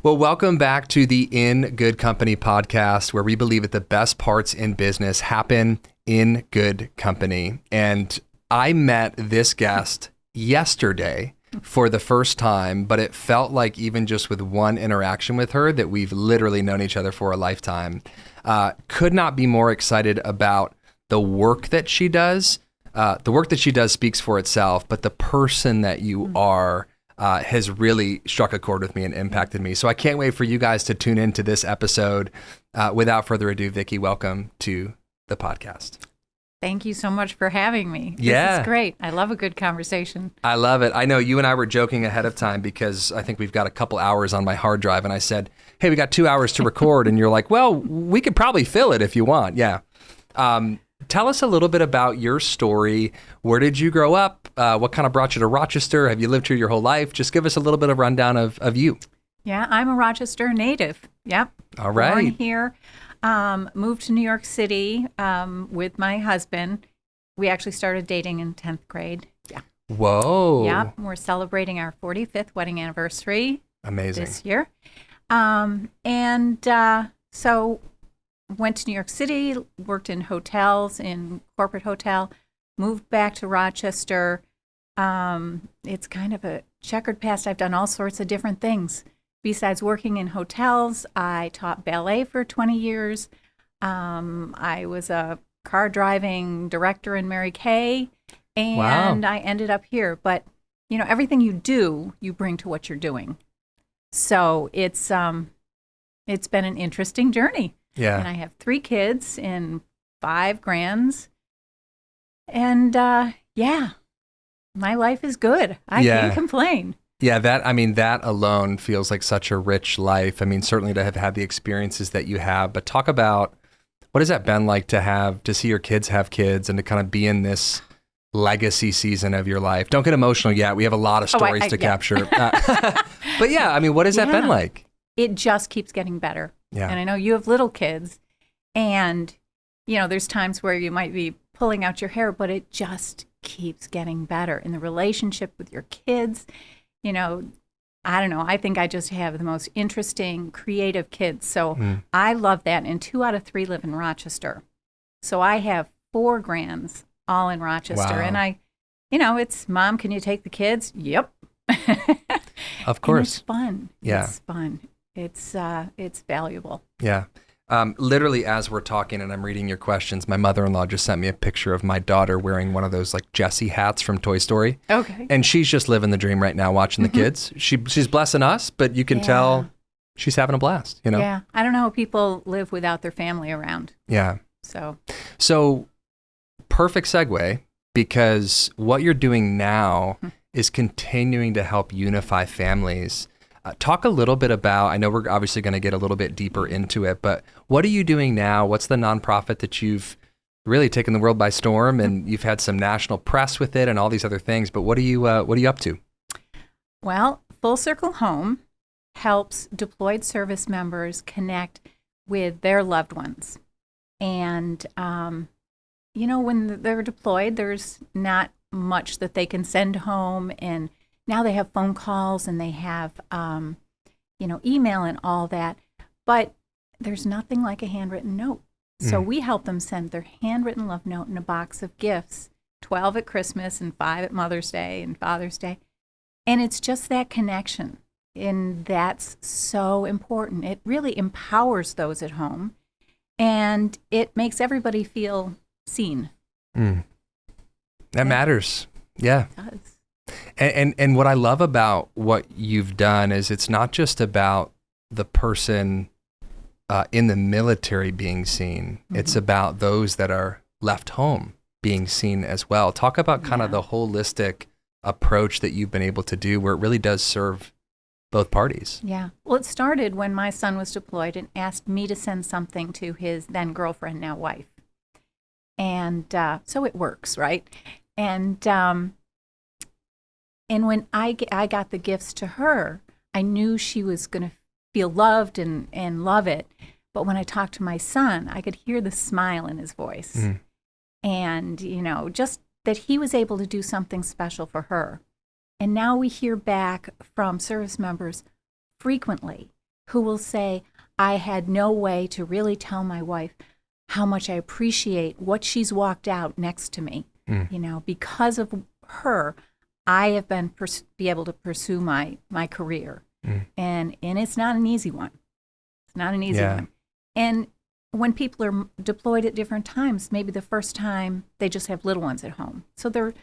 Well, welcome back to the In Good Company podcast, where we believe that the best parts in business happen in good company. And I met this guest yesterday for the first time, but it felt like even just with one interaction with her that we've literally known each other for a lifetime. Could not be more excited about the work that she does. The work that she does speaks for itself, but the person that you are has really struck a chord with me and impacted me. So I can't wait for you guys to tune into this episode. Without further ado, Vickie, welcome to the podcast. Thank you so much for having me. Yeah. This is great. I love a good conversation. I love it. I know you and I were joking ahead of time because I think we've got a couple hours on my hard drive, and I said, hey, we got 2 hours to record. And you're like, well, we could probably fill it if you want. Yeah. Tell us a little bit about your story. Where did you grow up? What kind of brought you to Rochester? Have you lived here your whole life? Just give us a little bit of rundown of you. Yeah, I'm a Rochester native. Yep. All right. Born here. Moved to New York City with my husband. We actually started dating in 10th grade. Yeah. Whoa. Yeah. We're celebrating our 45th wedding anniversary. Amazing. This year. So went to New York City, worked in hotels, in corporate hotel, moved back to Rochester. It's kind of a checkered past. I've done all sorts of different things. Besides working in hotels, I taught ballet for 20 years. I was a car driving director in Mary Kay, and Wow. I ended up here. But, you know, everything you do, you bring to what you're doing. So it's been an interesting journey. Yeah. And I have 3 kids and 5 grands. And yeah, my life is good. I can't complain. Yeah, that alone feels like such a rich life. I mean, certainly to have had the experiences that you have, but talk about what has that been like to see your kids have kids and to kind of be in this legacy season of your life. Don't get emotional yet. We have a lot of stories to capture. But yeah, I mean, what has that been like? It just keeps getting better. Yeah. And I know you have little kids, and, you know, there's times where you might be pulling out your hair, but it just keeps getting better in the relationship with your kids. You know, I don't know. I think I just have the most interesting, creative kids. So I love that. And 2 out of 3 live in Rochester. So I have 4 grands all in Rochester. Wow. And it's, Mom, can you take the kids? Yep. Of course. And it's fun. Yeah. It's fun. It's valuable. Yeah. Literally, as we're talking and I'm reading your questions, my mother-in-law just sent me a picture of my daughter wearing one of those like Jessie hats from Toy Story. Okay. And she's just living the dream right now watching the kids. She's blessing us, but you can tell she's having a blast, you know? Yeah. I don't know how people live without their family around. Yeah. So perfect segue, because what you're doing now is continuing to help unify families. Talk a little bit about, I know we're obviously going to get a little bit deeper into it, but what are you doing now? What's the nonprofit that you've really taken the world by storm, and you've had some national press with it and all these other things, but what are you up to? Well, Full Circle Home helps deployed service members connect with their loved ones. And, when they're deployed, there's not much that they can send home, and now they have phone calls and they have, email and all that, but there's nothing like a handwritten note. So we help them send their handwritten love note in a box of gifts, 12 at Christmas and 5 at Mother's Day and Father's Day. And it's just that connection. And that's so important. It really empowers those at home, and it makes everybody feel seen. That matters. Yeah. It does. And what I love about what you've done is it's not just about the person in the military being seen. It's about those that are left home being seen as well. Talk about kind of the holistic approach that you've been able to do, where it really does serve both parties. Yeah. Well, it started when my son was deployed and asked me to send something to his then girlfriend, now wife. And so it works, right? And when I got the gifts to her, I knew she was going to feel loved and love it. But when I talked to my son, I could hear the smile in his voice. And, just that he was able to do something special for her. And now we hear back from service members frequently who will say, I had no way to really tell my wife how much I appreciate what she's walked out next to me. You know, because of her, I have been be able to pursue my career. And it's not an easy one. It's not an easy one. And when people are deployed at different times, maybe the first time they just have little ones at home. So they're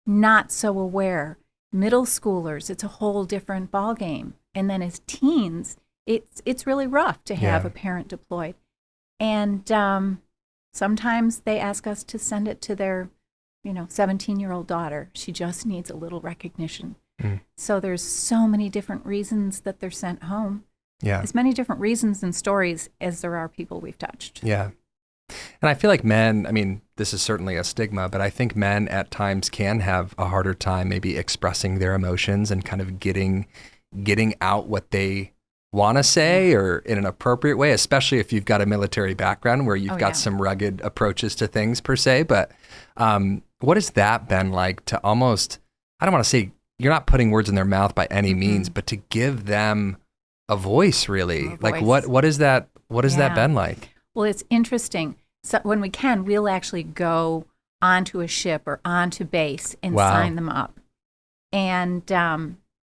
not so aware. Middle schoolers, it's a whole different ballgame. And then as teens, it's really rough to have a parent deployed. And sometimes they ask us to send it to their 17-year-old daughter. She just needs a little recognition. So there's so many different reasons that they're sent home. Yeah. As many different reasons and stories as there are people we've touched. Yeah. And I feel like men, I mean, this is certainly a stigma, but I think men at times can have a harder time maybe expressing their emotions and kind of getting out what they want to say or in an appropriate way, especially if you've got a military background where you've got some rugged approaches to things per se. But what has that been like to almost, I don't want to say, you're not putting words in their mouth by any means, but to give them a voice, really? Like what is that? What has that been like? Well, it's interesting. So when we can, we'll actually go onto a ship or onto base and sign them up. And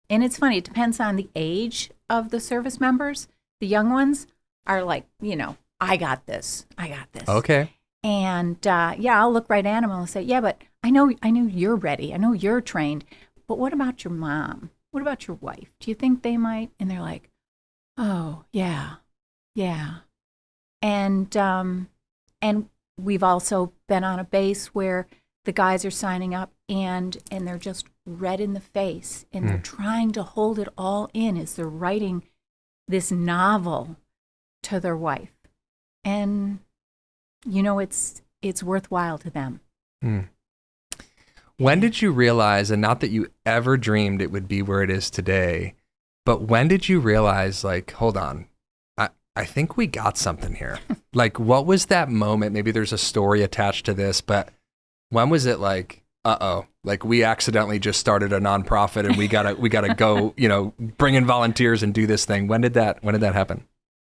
it's funny. It depends on the age of the service members. The young ones are like, I got this. Okay. And I'll look right at them and I'll say, yeah, but I know you're ready. I know you're trained. But what about your mom? What about your wife? Do you think they might? And they're like, oh, yeah. And we've also been on a base where the guys are signing up and they're just red in the face and they're trying to hold it all in as they're writing this novel to their wife. And, it's worthwhile to them. When did you realize, and not that you ever dreamed it would be where it is today, but when did you realize, like, hold on, I think we got something here? Like, what was that moment? Maybe there's a story attached to this, but when was it like, like we accidentally just started a nonprofit and we gotta go, bring in volunteers and do this thing? When did that happen?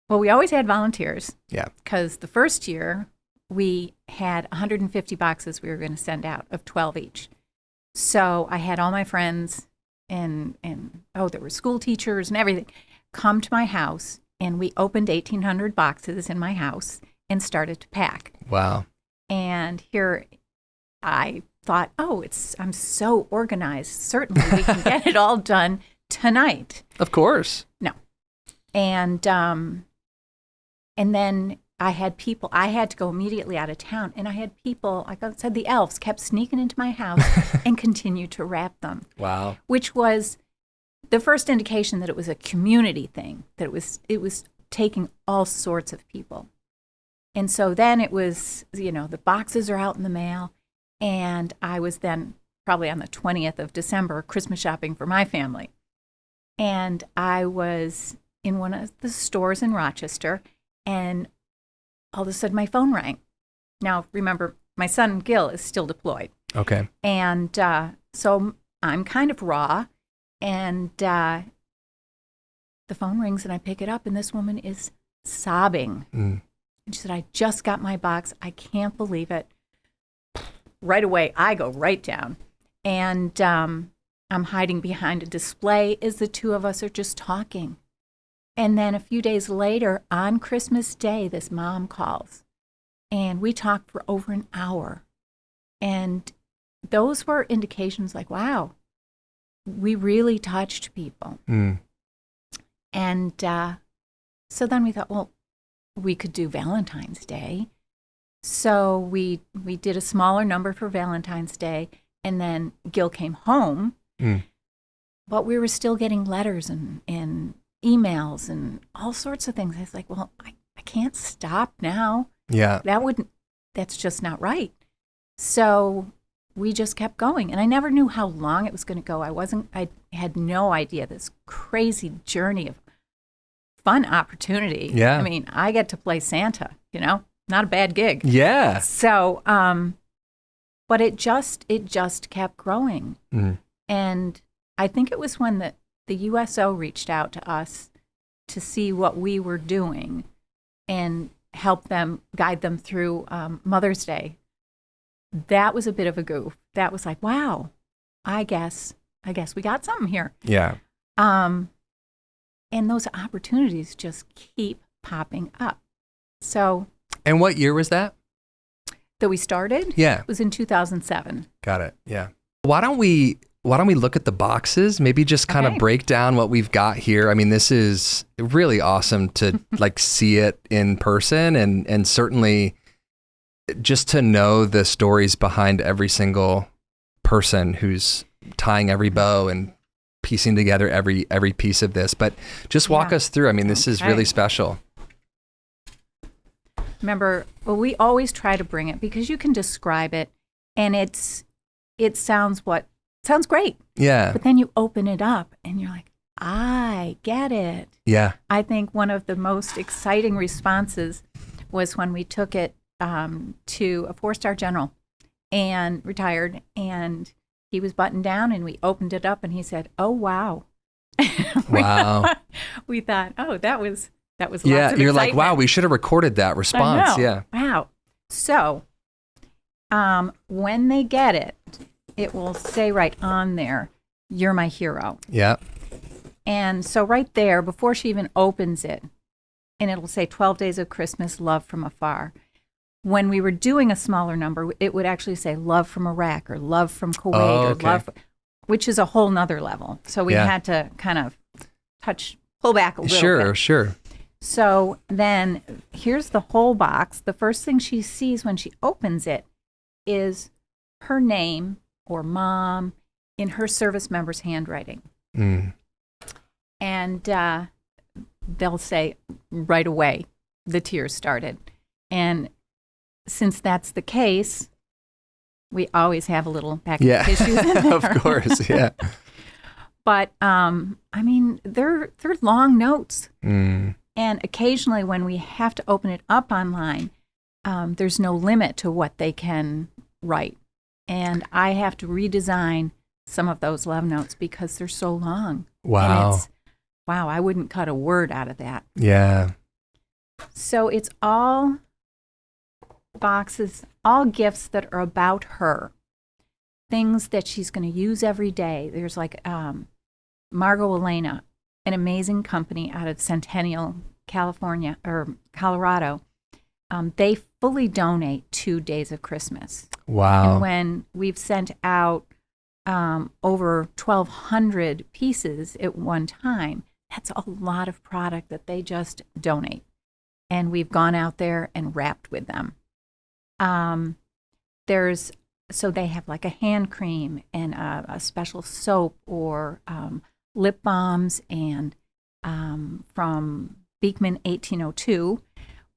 Well, we always had volunteers. Yeah. Because the first year we had 150 boxes we were going to send out of 12 each. So I had all my friends and there were school teachers and everything come to my house, and we opened 1,800 boxes in my house and started to pack. Wow. And here I thought, I'm so organized. Certainly we can get it all done tonight. Of course. No. And then I had to go immediately out of town, and I had people, like I said, the elves kept sneaking into my house and continued to wrap them. Wow. Which was the first indication that it was a community thing, that it was taking all sorts of people. And so then it was, the boxes are out in the mail, and I was then probably on the 20th of December, Christmas shopping for my family. And I was in one of the stores in Rochester, and all of a sudden my phone rang. Now, remember, my son Gil is still deployed. Okay. And so I'm kind of raw, and the phone rings and I pick it up, and this woman is sobbing. And she said, I just got my box. I can't believe it. Right away, I go right down. And I'm hiding behind a display as the two of us are just talking. And then a few days later, on Christmas Day, this mom calls. And we talked for over an hour. And those were indications like, wow, we really touched people. And so then we thought, well, we could do Valentine's Day. So we did a smaller number for Valentine's Day. And then Gil came home. But we were still getting letters and emails and all sorts of things. I was like, well, I can't stop now. Yeah. That's just not right. So we just kept going. And I never knew how long it was going to go. I had no idea this crazy journey of fun opportunity. Yeah. I mean, I get to play Santa, not a bad gig. Yeah. So, but it just kept growing. And I think it was when the USO reached out to us to see what we were doing and help them, guide them through Mother's Day. That was a bit of a goof. That was like, wow, I guess we got something here. Yeah. And those opportunities just keep popping up. So. And what year was that? That we started? Yeah. It was in 2007. Got it. Yeah. Why don't we look at the boxes? Maybe just kind of break down what we've got here. I mean, this is really awesome to like see it in person, and certainly just to know the stories behind every single person who's tying every bow and piecing together every piece of this. But just walk us through. I mean, this is really special. Remember, well, we always try to bring it because you can describe it and it sounds great. Yeah. But then you open it up and you're like, I get it. Yeah. I think one of the most exciting responses was when we took it to a 4-star general and retired, and he was buttoned down and we opened it up and he said, "Oh, wow." Wow. We thought, oh, that was lots yeah, of you're excitement. like, wow, we should have recorded that response. I know. Yeah. Wow. So when they get it, it will say right on there, "You're my hero." Yeah. And so right there, before she even opens it, and it'll say 12 Days of Christmas, Love from Afar. When we were doing a smaller number, it would actually say Love from Iraq or Love from Kuwait, or Love, which is a whole nother level. So we had to kind of pull back a little bit. Sure. So then here's the whole box. The first thing she sees when she opens it is her name or mom in her service member's handwriting. Mm. And they'll say right away, the tears started. And since that's the case, we always have a little packet of tissues in there. Of course, yeah. But, I mean, they're long notes. Mm. And occasionally when we have to open it up online, there's no limit to what they can write. And I have to redesign some of those love notes because they're so long. Wow. And wow, I wouldn't cut a word out of that. Yeah. So it's all boxes, all gifts that are about her, things that she's going to use every day. There's like Margot Elena, an amazing company out of Centennial, California, or Colorado. They fully donate 2 days of Christmas. Wow. And when we've sent out over 1,200 pieces at one time, that's a lot of product that they just donate. And we've gone out there and wrapped with them. So they have like a hand cream and a special soap or lip balms, and from Beekman 1802,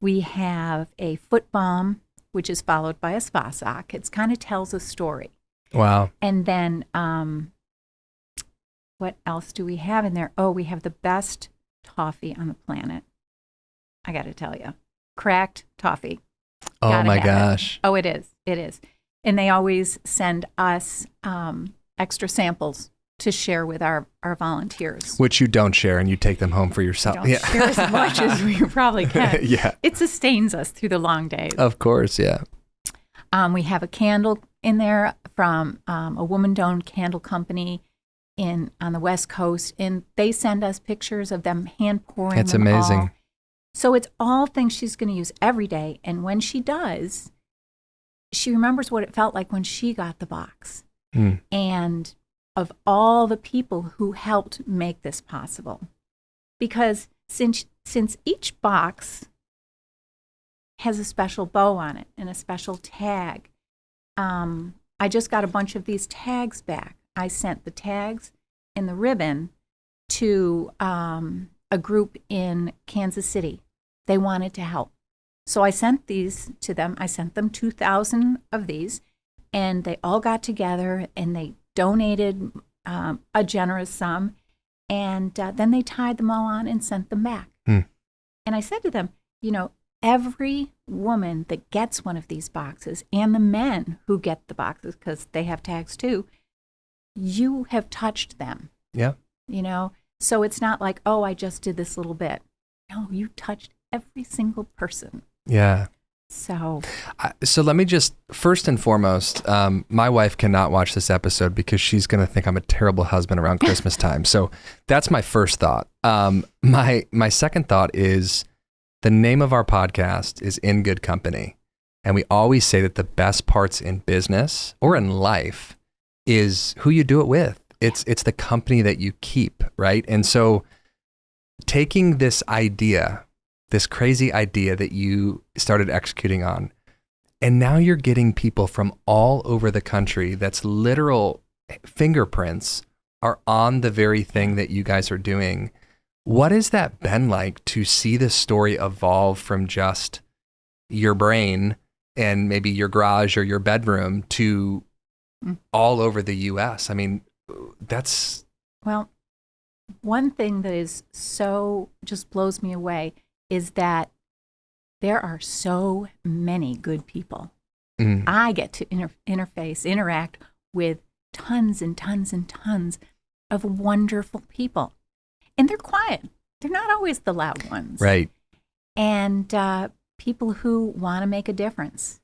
we have a foot balm, which is followed by a spa sock. It kind of tells a story. Wow. And then what else do we have in there? Oh, we have the best toffee on the planet. I got to tell you, cracked toffee. Oh my gosh. Oh, it is. It is. And they always send us extra samples to share with our volunteers. Which you don't share, and you take them home for yourself. We don't share as much as we probably can. Yeah. It sustains us through the long days. Of course, yeah. We have a candle in there from a woman-owned candle company on the West Coast, and they send us pictures of them hand pouring. That's them amazing. all. So it's all things she's going to use every day, and when she does, she remembers what it felt like when she got the box. Mm. And of all the people who helped make this possible. Because since each box has a special bow on it and a special tag, I just got a bunch of these tags back. I sent the tags and the ribbon to a group in Kansas City. They wanted to help. So I sent these to them. I sent them 2,000 of these, and they all got together and they donated a generous sum, and then they tied them all on and sent them back. And I said to them, every woman that gets one of these boxes, and the men who get the boxes, because they have tags too, you have touched them. Yeah. So it's not like, oh, I just did this little bit. No, you touched every single person. Yeah. So let me just, first and foremost, my wife cannot watch this episode because she's going to think I'm a terrible husband around Christmas time. So that's my first thought. My second thought is the name of our podcast is In Good Company. And we always say that the best parts in business or in life is who you do it with. It's the company that you keep, right? And so taking this idea, this crazy idea that you started executing on, and now you're getting people from all over the country that's literal fingerprints are on the very thing that you guys are doing. What has that been like to see this story evolve from just your brain and maybe your garage or your bedroom to all over the US? I mean, that's... Well, one thing that is so just blows me away is that there are so many good people. I get to interact with tons and tons and tons of wonderful people. And they're quiet. They're not always the loud ones. Right. And people who want to make a difference.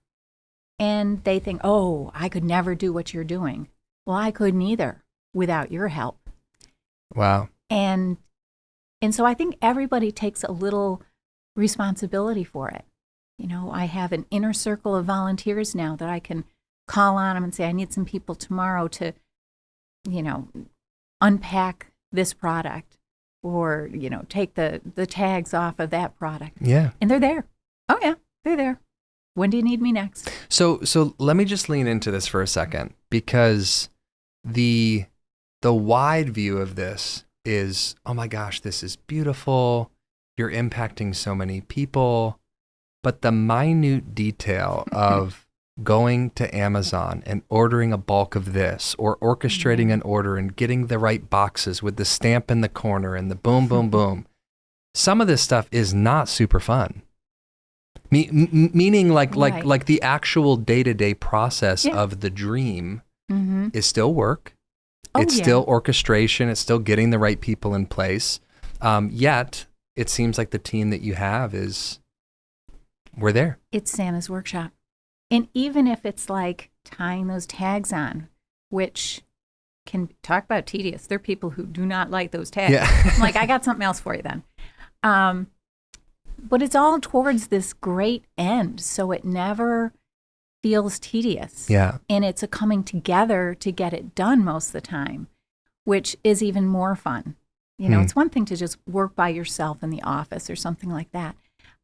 And they think, oh, I could never do what you're doing. Well, I couldn't either without your help. Wow. And so I think everybody takes a little responsibility for it. You know, I have an inner circle of volunteers now that I can call on them and say, I need some people tomorrow to, you know, unpack this product or, you know, take the tags off of that product. Yeah. And they're there. Oh, yeah, they're there. When do you need me next? So let me just lean into this for a second, because the wide view of this is, oh my gosh, this is beautiful. You're impacting so many people. But the minute detail of going to Amazon and ordering a bulk of this, or orchestrating an order and getting the right boxes with the stamp in the corner and the boom, boom, boom. Some of this stuff is not super fun. Meaning like the actual day-to-day process of the dream is still work. It's still orchestration. It's still getting the right people in place. Yet it seems like the team that you have we're there. It's Santa's workshop. And even if it's like tying those tags on, which can talk about tedious. There are people who do not like those tags. Yeah. I'm like, I got something else for you then. But it's all towards this great end. So it never feels tedious. Yeah. And it's a coming together to get it done most of the time, which is even more fun. You know, it's one thing to just work by yourself in the office or something like that.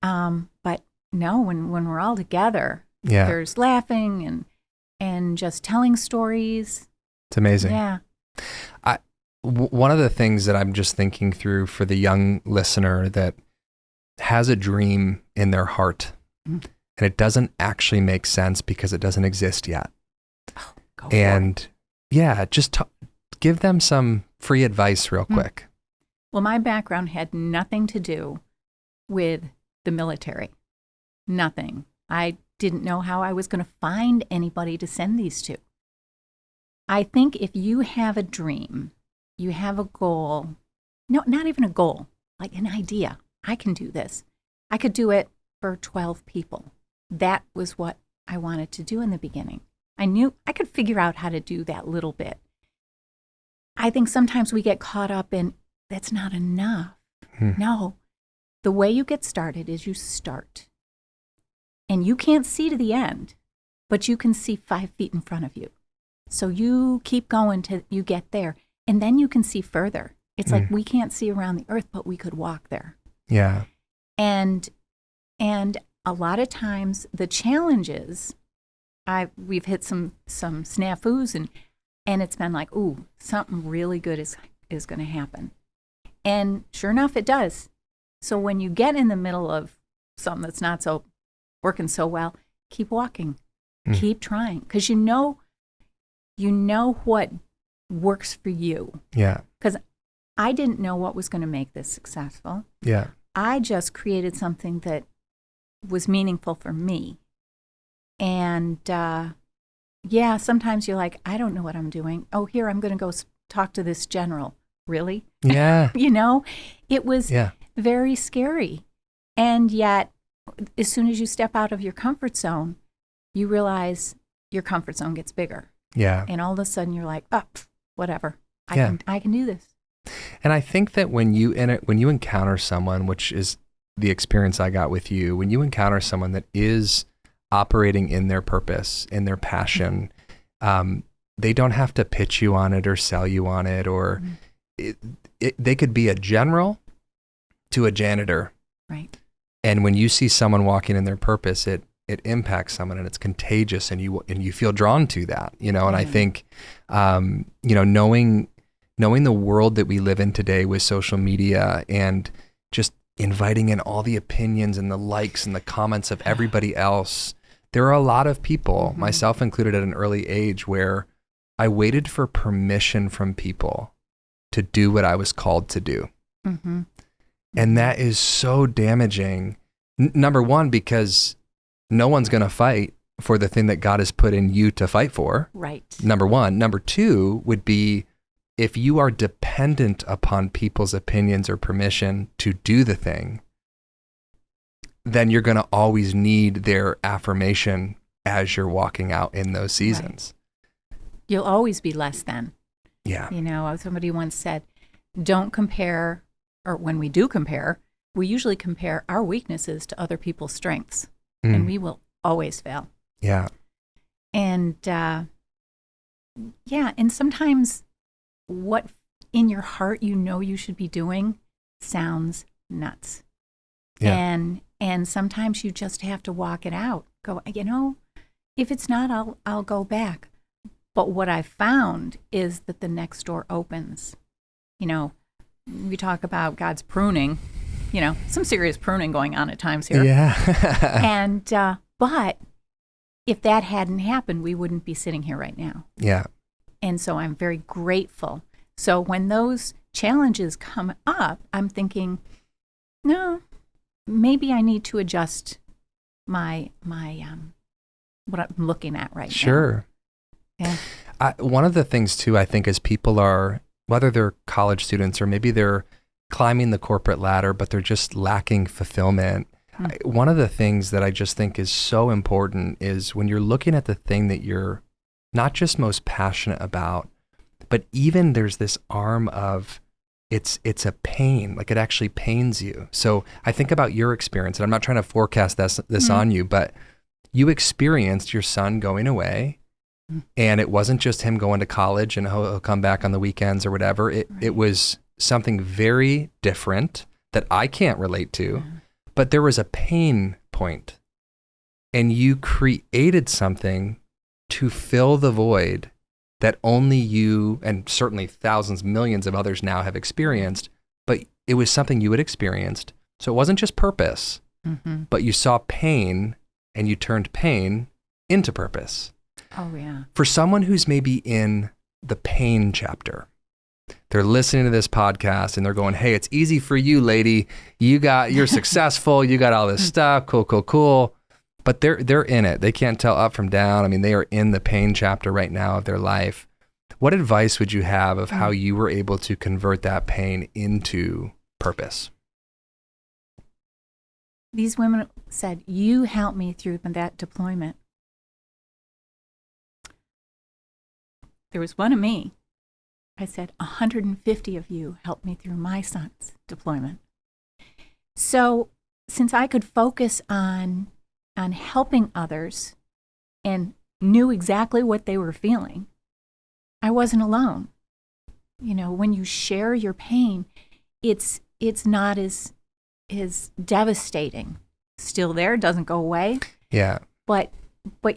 But no, when we're all together, there's laughing and just telling stories. It's amazing. Yeah. One of the things that I'm just thinking through for the young listener that has a dream in their heart and it doesn't actually make sense because it doesn't exist yet. Go for it. Just give them some free advice real quick. Well, my background had nothing to do with the military. Nothing. I didn't know how I was going to find anybody to send these to. I think if you have a dream, you have a goal, no, not even a goal, like an idea. I can do this. I could do it for 12 people. That was what I wanted to do in the beginning. I knew I could figure out how to do that little bit. I think sometimes we get caught up in, that's not enough. No. The way you get started is you start. And you can't see to the end, but you can see 5 feet in front of you. So you keep going till you get there, and then you can see further. It's like we can't see around the earth, but we could walk there. Yeah. And a lot of times the challenges, we've hit some snafus, and it's been like, ooh, something really good is going to happen. And sure enough, it does. So when you get in the middle of something that's not so working so well, keep walking, keep trying, because you know what works for you. Yeah. Because I didn't know what was going to make this successful. Yeah. I just created something that was meaningful for me. And sometimes you're like, I don't know what I'm doing. Oh, here, I'm going to go talk to this general. really? Yeah. It was very scary. And yet, as soon as you step out of your comfort zone, you realize your comfort zone gets bigger. Yeah. And all of a sudden you're like, whatever. I can do this. And I think that when you encounter someone, which is the experience I got with you, when you encounter someone that is operating in their purpose, in their passion, they don't have to pitch you on it or sell you on it, or they could be a general to a janitor. Right. And when you see someone walking in their purpose, it impacts someone, and it's contagious, and you feel drawn to that, and I think, knowing the world that we live in today with social media and just inviting in all the opinions and the likes and the comments of everybody else, there are a lot of people, myself included, at an early age where I waited for permission from people to do what I was called to do. Mm-hmm. And that is so damaging. Number one, because no one's going to fight for the thing that God has put in you to fight for. Right. Number one. Number two would be, if you are dependent upon people's opinions or permission to do the thing, then you're going to always need their affirmation as you're walking out in those seasons. Right. You'll always be less than. Yeah. Somebody once said, don't compare, or when we do compare, we usually compare our weaknesses to other people's strengths, and we will always fail. Yeah. And and sometimes what in your heart you should be doing sounds nuts. Yeah. And sometimes you just have to walk it out. Go, if it's not, I'll go back. But what I found is that the next door opens. We talk about God's pruning, some serious pruning going on at times here. Yeah. And, but if that hadn't happened, we wouldn't be sitting here right now. Yeah. And so I'm very grateful. So when those challenges come up, I'm thinking, no, maybe I need to adjust my what I'm looking at right now. Sure. Yeah. One of the things too, I think, is people are, whether they're college students or maybe they're climbing the corporate ladder, but they're just lacking fulfillment. One of the things that I just think is so important is when you're looking at the thing that you're not just most passionate about, but even there's this arm of it's a pain, like it actually pains you. So I think about your experience, and I'm not trying to forecast this on you, but you experienced your son going away, and it wasn't just him going to college and he'll come back on the weekends or whatever. It was something very different that I can't relate to, but there was a pain point, and you created something to fill the void that only you, and certainly thousands, millions of others now have experienced, but it was something you had experienced. So it wasn't just purpose, but you saw pain and you turned pain into purpose. Oh, yeah. For someone who's maybe in the pain chapter, they're listening to this podcast and they're going, hey, it's easy for you, lady. You're successful. You got all this stuff. Cool. But they're in it. They can't tell up from down. I mean, they are in the pain chapter right now of their life. What advice would you have of how you were able to convert that pain into purpose? These women said, you helped me through that deployment. There was one of me. I said, 150 of you helped me through my son's deployment. So since I could focus on helping others and knew exactly what they were feeling, I wasn't alone. When you share your pain, it's not as devastating. Still there, doesn't go away. Yeah. But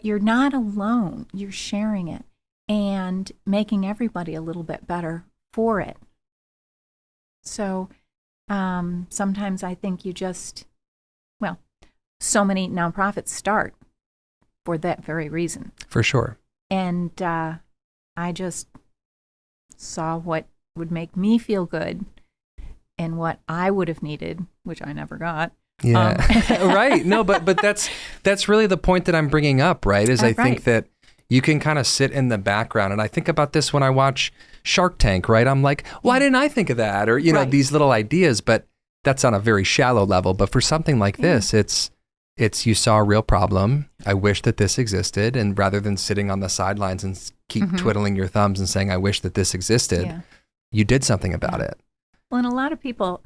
you're not alone. You're sharing it and making everybody a little bit better for it. So sometimes I think so many nonprofits start for that very reason. For sure. And I just saw what would make me feel good and what I would have needed, which I never got. Yeah. Right. No, but that's really the point that I'm bringing up, right? Is I think that you can kind of sit in the background. And I think about this when I watch Shark Tank, right? I'm like, why didn't I think of that? Or, you know, these little ideas, but that's on a very shallow level. But for something like this, it's you saw a real problem. I wish that this existed. And rather than sitting on the sidelines and keep twiddling your thumbs and saying, I wish that this existed, you did something about it. Well, and a lot of people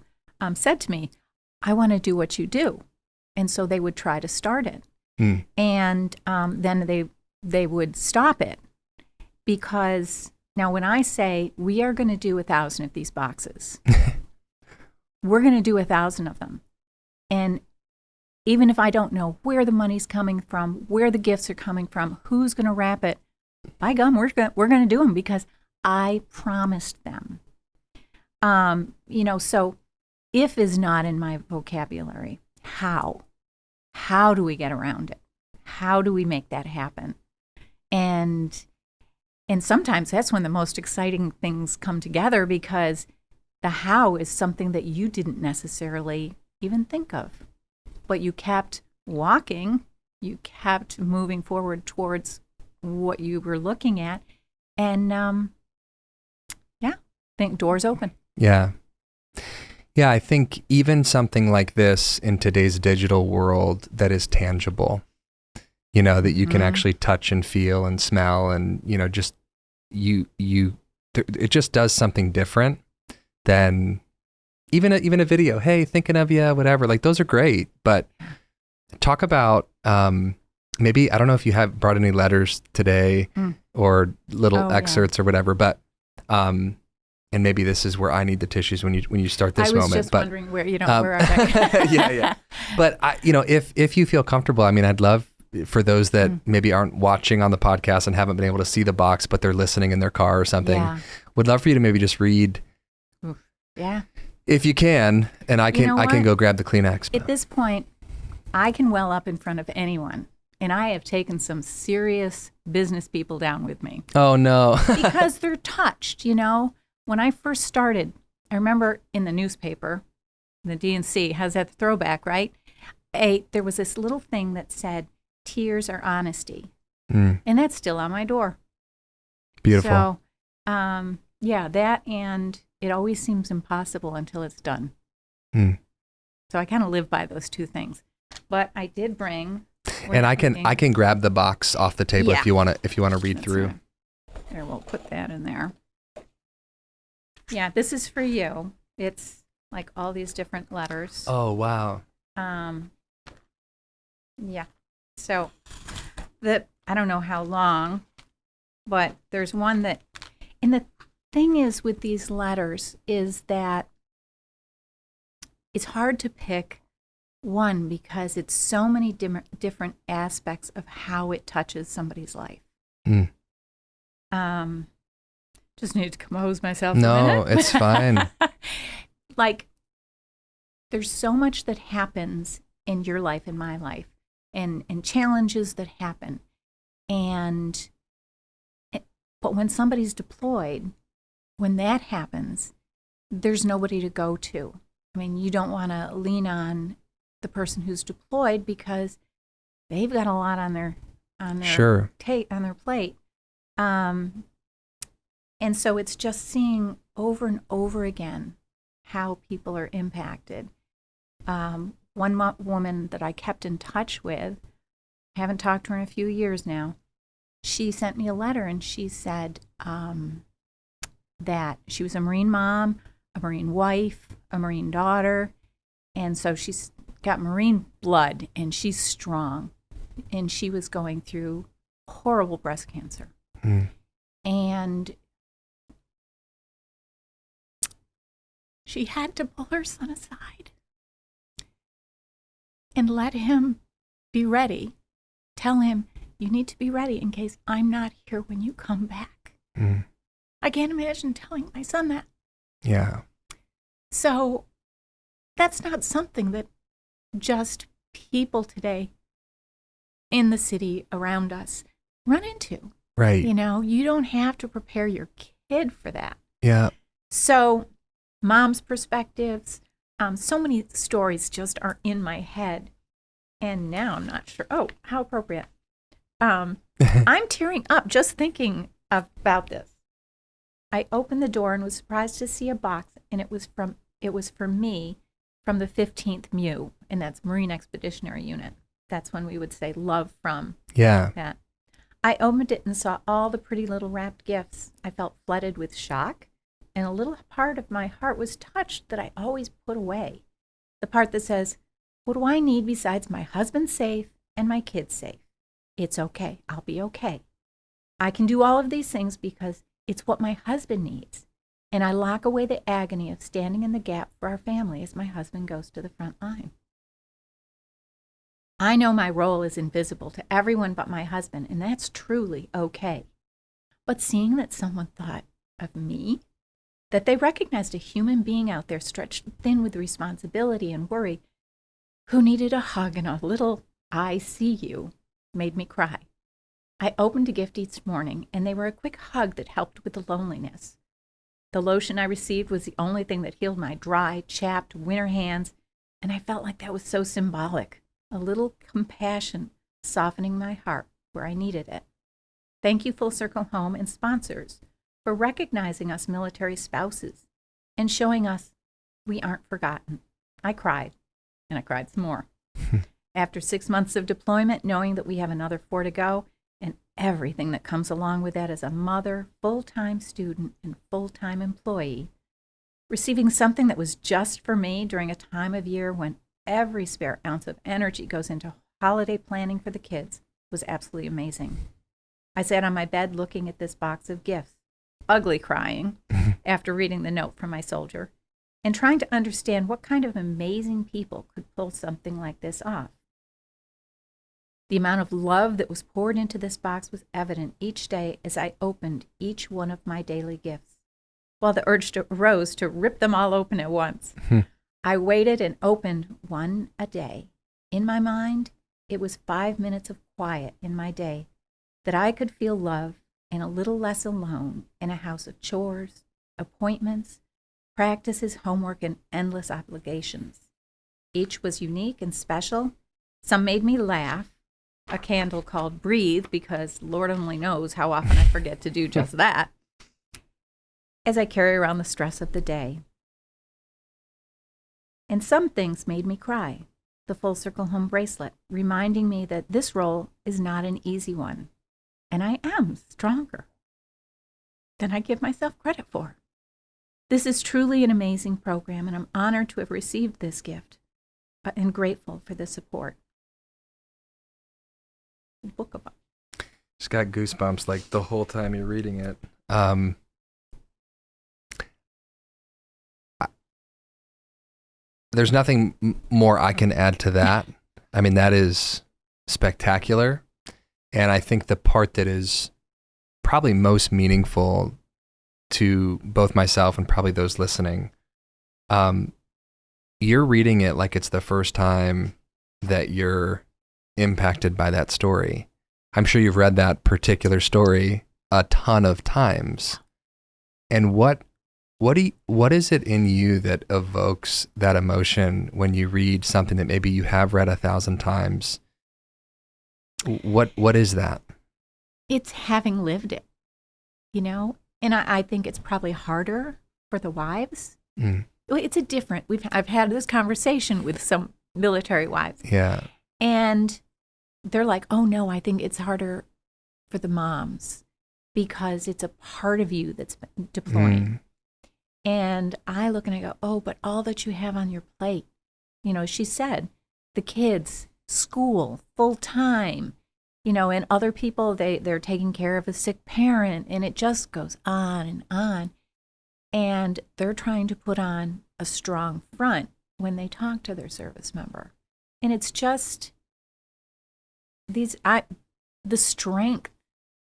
said to me, I want to do what you do. And so they would try to start it. And then they would stop it. Because now when I say, we are going to do 1,000 of these boxes, we're going to do 1,000 of them. And even if I don't know where the money's coming from, where the gifts are coming from, who's going to wrap it, by gum, we're going to do them because I promised them. You know, so if is not in my vocabulary. How? How do we get around it? How do we make that happen? And sometimes that's when the most exciting things come together, because the how is something that you didn't necessarily even think of. But you kept walking, you kept moving forward towards what you were looking at, and think doors open. Yeah. Yeah, I think even something like this in today's digital world that is tangible, you know, that you can actually touch and feel and smell, and, you know, just it just does something different than even a video. Hey, thinking of you, whatever. Like, those are great, but talk about maybe, I don't know if you have brought any letters today or little excerpts or whatever, but and maybe this is where I need the tissues when you start this moment. I was just wondering where, where are they? Yeah. But if you feel comfortable, I mean, I'd love for those that maybe aren't watching on the podcast and haven't been able to see the box, but they're listening in their car or something. Yeah. Would love for you to maybe just read. Yeah. If you can, and I can go grab the Kleenex. At this point, I can well up in front of anyone. And I have taken some serious business people down with me. Oh, no. Because they're touched, you know. When I first started, I remember in the newspaper, the DNC has that throwback, right? There was this little thing that said, tears are honesty. And that's still on my door. Beautiful. So, that, and it always seems impossible until it's done. So I kind of live by those two things. But I did bring... And I can grab the box off the table if you want to read through. Right. There, we'll put that in there. Yeah, this is for you. It's like all these different letters. Oh, wow. Yeah. So I don't know how long, but there's one that, and the thing is with these letters is that it's hard to pick one because it's so many different aspects of how it touches somebody's life. Just need to compose myself. No, it's fine. Like, there's so much that happens in your life, in my life, and challenges that happen. But when somebody's deployed, when that happens, there's nobody to go to. I mean, you don't want to lean on the person who's deployed because they've got a lot on their sure. on their plate. And so it's just seeing over and over again how people are impacted. One woman that I kept in touch with, haven't talked to her in a few years now, she sent me a letter and she said that she was a Marine mom, a Marine wife, a Marine daughter, and so she's got Marine blood and she's strong. And she was going through horrible breast cancer. And she had to pull her son aside and let him be ready. Tell him, you need to be ready in case I'm not here when you come back. I can't imagine telling my son that. Yeah. So that's not something that just people today in the city around us run into. Right. You know, you don't have to prepare your kid for that. Yeah. So mom's perspectives, so many stories just are in my head. And now I'm not sure. Oh, how appropriate. I'm tearing up just thinking about this. I opened the door and was surprised to see a box, and it was for me from the 15th MEU, and that's Marine Expeditionary Unit. That's when we would say love from. Yeah. That. I opened it and saw all the pretty little wrapped gifts. I felt flooded with shock, and a little part of my heart was touched that I always put away. The part that says, what do I need besides my husband safe and my kids safe? It's okay. I'll be okay. I can do all of these things because it's what my husband needs. And I lock away the agony of standing in the gap for our family as my husband goes to the front line. I know my role is invisible to everyone but my husband, and that's truly okay. But seeing that someone thought of me, that they recognized a human being out there stretched thin with responsibility and worry, who needed a hug and a little I see you, made me cry. I opened a gift each morning, and they were a quick hug that helped with the loneliness. The lotion I received was the only thing that healed my dry, chapped winter hands, and I felt like that was so symbolic. A little compassion softening my heart where I needed it. Thank you, Full Circle Home and sponsors, for recognizing us military spouses and showing us we aren't forgotten. I cried, and I cried some more. After 6 months of deployment, knowing that we have another 4 to go, and everything that comes along with that as a mother, full-time student, and full-time employee, receiving something that was just for me during a time of year when every spare ounce of energy goes into holiday planning for the kids was absolutely amazing. I sat on my bed looking at this box of gifts, ugly crying after reading the note from my soldier, and trying to understand what kind of amazing people could pull something like this off. The amount of love that was poured into this box was evident each day as I opened each one of my daily gifts, while the urge arose to rip them all open at once. I waited and opened one a day. In my mind, it was 5 minutes of quiet in my day that I could feel love and a little less alone in a house of chores, appointments, practices, homework, and endless obligations. Each was unique and special. Some made me laugh. A candle called Breathe, because Lord only knows how often I forget to do just that, as I carry around the stress of the day. And some things made me cry. The Full Circle Home bracelet, reminding me that this role is not an easy one, and I am stronger than I give myself credit for. This is truly an amazing program, and I'm honored to have received this gift and grateful for the support. Book about. Just got goosebumps like the whole time you're reading it. There's nothing more I can add to that. I mean, that is spectacular. And I think the part that is probably most meaningful to both myself and probably those listening, you're reading it like it's the first time that you're impacted by that story. I'm sure you've read that particular story a ton of times. And what is it in you that evokes that emotion when you read something that maybe you have read 1,000 times? What is that? It's having lived it, and I think it's probably harder for the wives. It's a different, I've had this conversation with some military wives. Yeah. And they're like, oh no, I think it's harder for the moms because it's a part of you that's deploying. And I look and I go, oh, but all that you have on your plate, she said, the kids, school, full time, and other people, they're taking care of a sick parent, and it just goes on and on. And they're trying to put on a strong front when they talk to their service member. And it's just the strength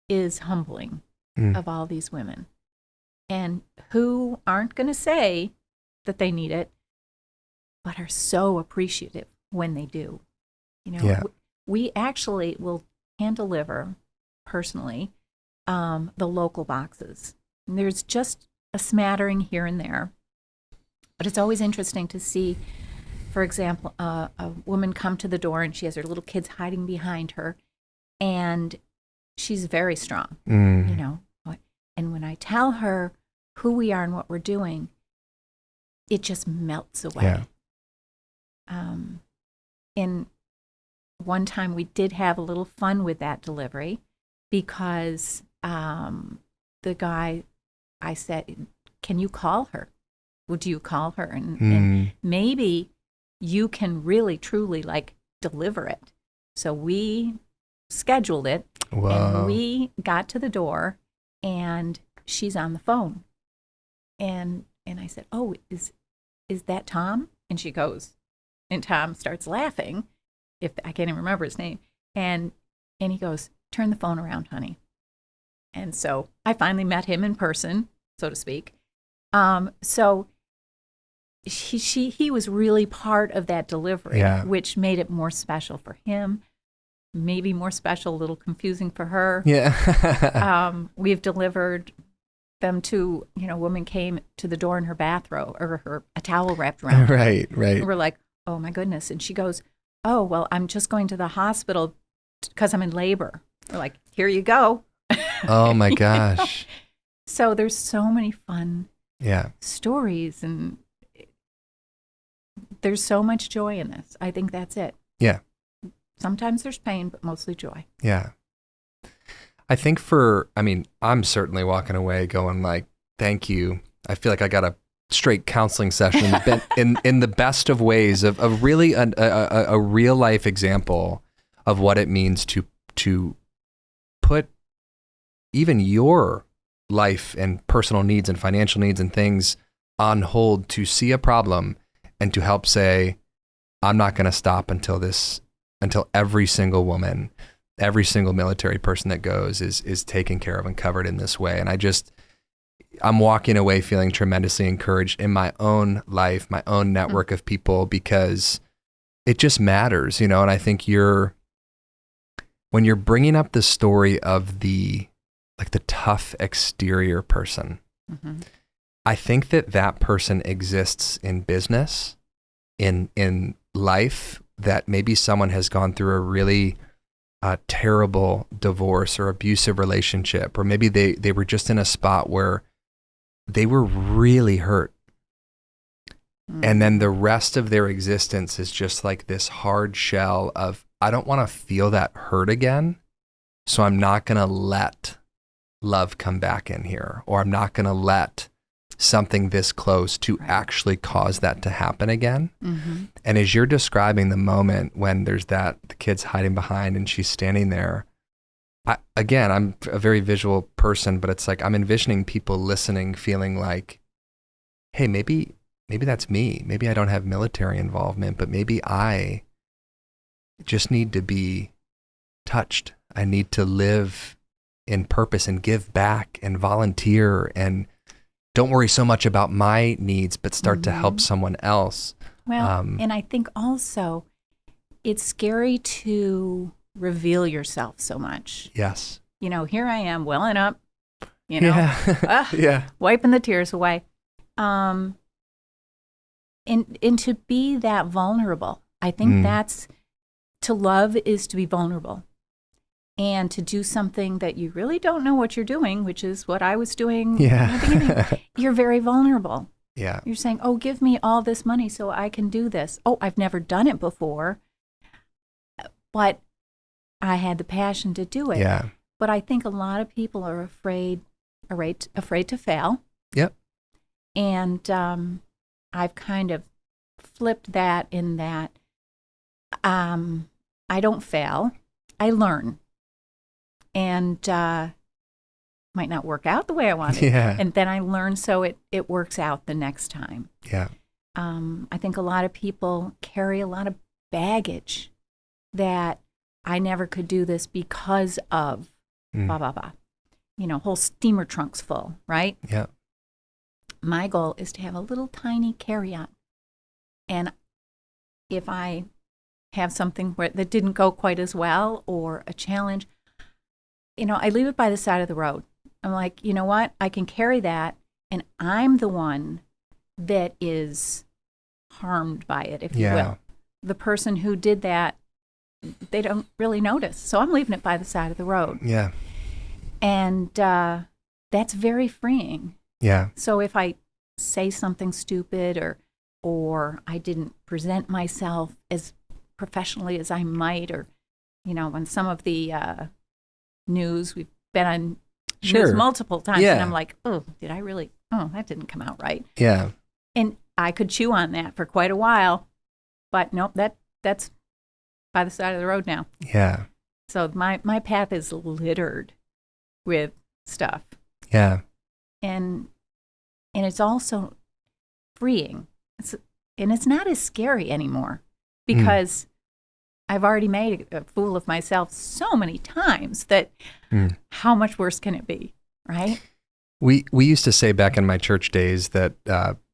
is humbling of all these women, and who aren't going to say that they need it, but are so appreciative when they do. We actually will hand deliver personally the local boxes. And there's just a smattering here and there, but it's always interesting to see, for example, a woman come to the door and she has her little kids hiding behind her, and she's very strong, you know. And when I tell her who we are and what we're doing, it just melts away. Yeah. And one time we did have a little fun with that delivery because the guy, I said, can you call her? Would you call her? And maybe you can really, truly like deliver it. So we scheduled it. Whoa. And we got to the door and she's on the phone. And I said, oh, is that Tom? And she goes, and Tom starts laughing. If I can't even remember his name. And he goes, turn the phone around, honey. And so I finally met him in person, so to speak. So he was really part of that delivery, which made it more special for him, maybe more special, a little confusing for her. Yeah. We've delivered them to, you know, a woman came to the door in her bathrobe or a towel wrapped around her. Right. And we're like, oh my goodness. And she goes, oh, well, I'm just going to the hospital because I'm in labor. We're like, here you go. Oh my gosh. So there's so many fun stories, and there's so much joy in this. I think that's it. Yeah. Sometimes there's pain, but mostly joy. Yeah. I think I'm certainly walking away going like, thank you. I feel like I got a straight counseling session in the best of ways of really a real life example of what it means to put even your life and personal needs and financial needs and things on hold to see a problem and to help say, I'm not going to stop until every single woman, every single military person that goes is taken care of and covered in this way. And I'm walking away feeling tremendously encouraged in my own life, my own network of people, because it just matters, you know. And I think when you're bringing up the story of the tough exterior person, I think that person exists in business, in life, that maybe someone has gone through a really terrible divorce or abusive relationship, or maybe they were just in a spot where they were really hurt. And then the rest of their existence is just like this hard shell of, I don't want to feel that hurt again, so I'm not going to let love come back in here, or I'm not going to let something this close to actually cause that to happen again. And as you're describing the moment when there's the kid's hiding behind and she's standing there, I'm a very visual person, but it's like I'm envisioning people listening, feeling like, hey, maybe that's me. Maybe I don't have military involvement, but maybe I just need to be touched. I need to live in purpose and give back and volunteer and don't worry so much about my needs, but start to help someone else. Well, and I think also it's scary to reveal yourself so much. Yes. You know, here I am welling up, you know, wiping the tears away. And to be that vulnerable, I think to love is to be vulnerable. And to do something that you really don't know what you're doing, which is what I was doing in the beginning, you're very vulnerable. Yeah. You're saying, oh, give me all this money so I can do this. Oh, I've never done it before, but I had the passion to do it. Yeah. But I think a lot of people are afraid to fail. Yep. And I've kind of flipped that in that I don't fail, I learn. And might not work out the way I wanted. Yeah. And then I learn so it works out the next time. Yeah. I think a lot of people carry a lot of baggage that I never could do this because of blah, blah, blah. You know, whole steamer trunks full, right? Yeah. My goal is to have a little tiny carry-on. And if I have something that didn't go quite as well or a challenge, you know, I leave it by the side of the road. I'm like, you know what? I can carry that, and I'm the one that is harmed by it, if you will. The person who did that, they don't really notice. So I'm leaving it by the side of the road. Yeah. And that's very freeing. Yeah. So if I say something stupid or I didn't present myself as professionally as I might, or, on some of the news, we've been on news multiple times, and I'm like, oh, did I really? Oh, that didn't come out right. Yeah. And I could chew on that for quite a while, but nope, that's by the side of the road now. Yeah. So my path is littered with stuff. Yeah. And it's also freeing. It's not as scary anymore because I've already made a fool of myself so many times that how much worse can it be, right? We used to say back in my church days that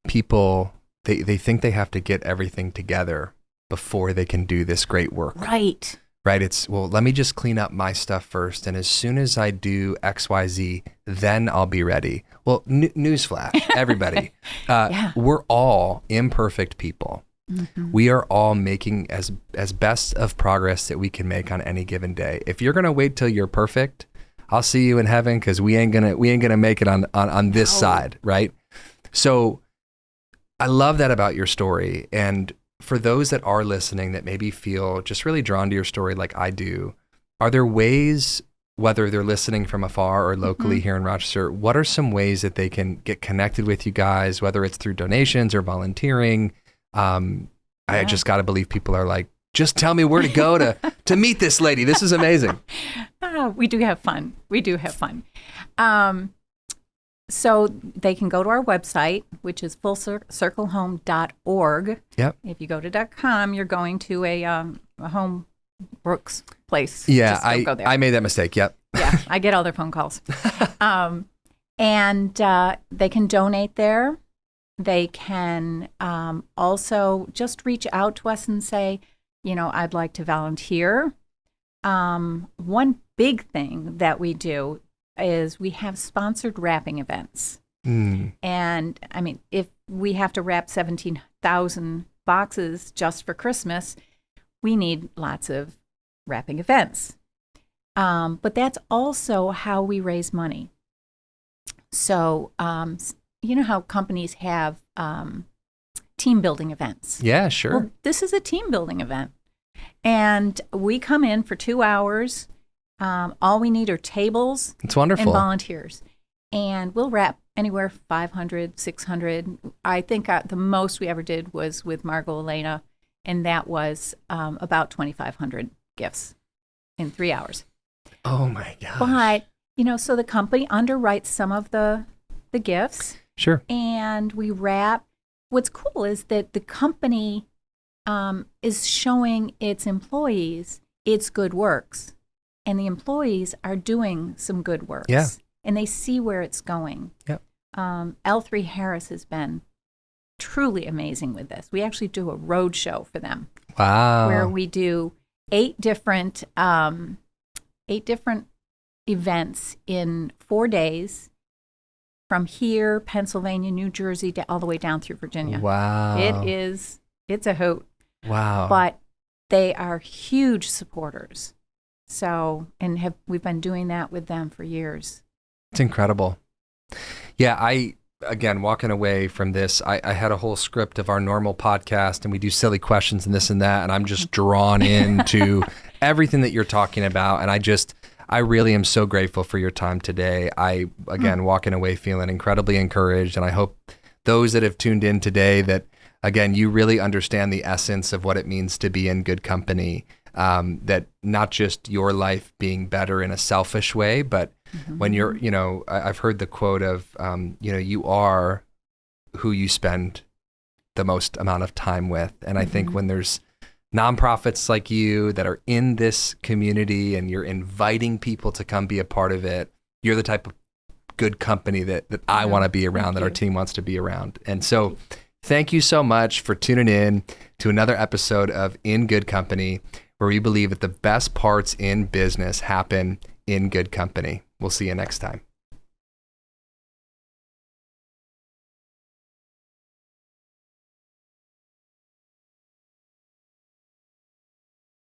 people, they think they have to get everything together before they can do this great work. Right. Right. It's, well, let me just clean up my stuff first. And as soon as I do X, Y, Z, then I'll be ready. Well, newsflash, everybody, we're all imperfect people. Mm-hmm. We are all making as best of progress that we can make on any given day. If you're going to wait till you're perfect, I'll see you in heaven, because we ain't gonna make it on this side, right? So I love that about your story. And for those that are listening that maybe feel just really drawn to your story like I do, are there ways, whether they're listening from afar or locally here in Rochester, what are some ways that they can get connected with you guys, whether it's through donations or volunteering? I just got to believe people are like, just tell me where to go to meet this lady. This is amazing. We do have fun. So they can go to our website, which is fullcirclehome.org. Yep. If you go to .com, you're going to a home Brooks place. Yeah, Just don't go there. I made that mistake. Yep. Yeah, I get all their phone calls. And they can donate there. They can also just reach out to us and say, I'd like to volunteer. One big thing that we do is we have sponsored wrapping events. And I mean, if we have to wrap 17,000 boxes just for Christmas, we need lots of wrapping events. But that's also how we raise money. So, you know how companies have team building events? Yeah, sure. Well, this is a team building event. And we come in for 2 hours. All we need are tables it's wonderful. and volunteers. And we'll wrap anywhere 500, 600. I think the most we ever did was with Margot Elena, and that was about 2,500 gifts in 3 hours. Oh, my gosh. But, so the company underwrites some of the gifts. Sure. And we wrap. What's cool is that the company is showing its employees its good works. And the employees are doing some good works. Yeah. And they see where it's going. Yep. L3 Harris has been truly amazing with this. We actually do a road show for them. Wow. Where we do 8 different events in 4 days, from here, Pennsylvania, New Jersey, all the way down through Virginia. Wow. It's a hoot. Wow. But they are huge supporters. So, we've been doing that with them for years. It's incredible. Yeah, again, walking away from this, I had a whole script of our normal podcast, and we do silly questions and this and that, and I'm just drawn into everything that you're talking about. And I really am so grateful for your time today. Walking away feeling incredibly encouraged, and I hope those that have tuned in today that, again, you really understand the essence of what it means to be in good company. That not just your life being better in a selfish way, but when you're, I've heard the quote of, you are who you spend the most amount of time with. And I think when there's nonprofits like you that are in this community and you're inviting people to come be a part of it, you're the type of good company that I want to be around, that our team wants to be around. And so thank you so much for tuning in to another episode of In Good Company, where we believe that the best parts in business happen in good company. We'll see you next time.